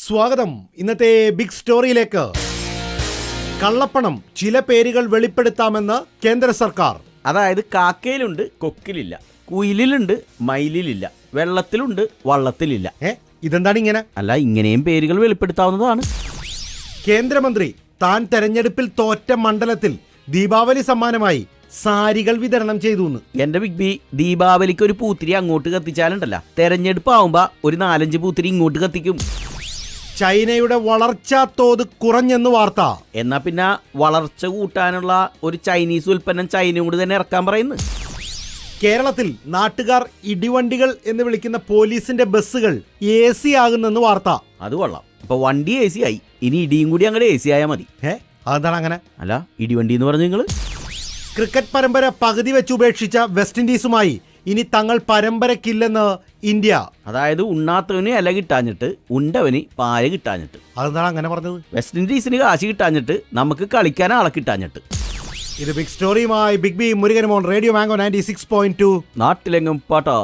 സ്വാഗതം. ഇന്നത്തെ ബിഗ് സ്റ്റോറിയിലേക്ക്. കള്ളപ്പണം ചില പേരുകൾ വെളിപ്പെടുത്താമെന്ന് കേന്ദ്ര സർക്കാർ. അതായത് കാക്കയിലുണ്ട്, കൊക്കിലില്ല, കുയിലിലുണ്ട്, മയിലിലില്ല, വെള്ളത്തിലുണ്ട്, വള്ളത്തിലില്ല. ഇതെന്താണ് ഇങ്ങനെ? അല്ല, ഇങ്ങനെയും പേരുകൾ വെളിപ്പെടുത്താവുന്നതാണ്. കേന്ദ്രമന്ത്രി താൻ തെരഞ്ഞെടുപ്പിൽ തോറ്റ മണ്ഡലത്തിൽ ദീപാവലി സമ്മാനമായി സാരികൾ വിതരണം ചെയ്തു. എന്റെ ബിഗ് ബി, ദീപാവലിക്ക് ഒരു പൂത്തിരി അങ്ങോട്ട് കത്തിച്ചാലുണ്ടല്ല, തെരഞ്ഞെടുപ്പ് ആവുമ്പോ ഒരു 4-5 പൂത്തിരി ഇങ്ങോട്ട് കത്തിക്കും. ചൈനയുടെ വളർച്ചാ തോത് കുറഞ്ഞെന്ന് വാർത്ത. എന്നാ പിന്നെ വളർച്ച കൂട്ടാനുള്ള ഒരു ചൈനീസ് ഉൽപ്പന്നം ചൈനയോട് തന്നെ ഇറക്കാൻ പറയുന്നു. കേരളത്തിൽ നാട്ടുകാർ ഇടിവണ്ടികൾ എന്ന് വിളിക്കുന്ന പോലീസിന്റെ ബസ്സുകൾ AC ആകുന്നെന്ന് വാർത്ത. അത് കൊള്ളാം. അപ്പൊ വണ്ടി AC ആയി, ഇനി ഇടിയും കൂടി അങ്ങോട്ട് AC ആയാൽ മതി. അതെന്താണ് അങ്ങനെ? അല്ല, ഇടിവണ്ടി എന്ന് പറഞ്ഞു നിങ്ങള്. ക്രിക്കറ്റ് പരമ്പര പകുതി വെച്ച് ഉപേക്ഷിച്ച വെസ്റ്റ് ഇൻഡീസുമായി ഇനി തങ്ങൾ പരമ്പരക്കില്ലെന്ന് ഇന്ത്യ. അതായത് ഉണ്ണാത്തവന് ഇല കിട്ടാഞ്ഞിട്ട് ഉണ്ടവന് പായ കിട്ടാഞ്ഞിട്ട്. അതെന്താണ് അങ്ങനെ പറഞ്ഞത്? വെസ്റ്റ് ഇൻഡീസിന് കാശ് കിട്ടാഞ്ഞിട്ട് നമുക്ക് കളിക്കാൻ ആളെ കിട്ടാഞ്ഞിട്ട്. ഇത് ബിഗ് സ്റ്റോറിയുമായി ബിഗ് ബി മുരുകൻ മോൻ, റേഡിയോ മാംഗോ 96.2 നാട്ടിലെങ്ങും പാട്ടാ.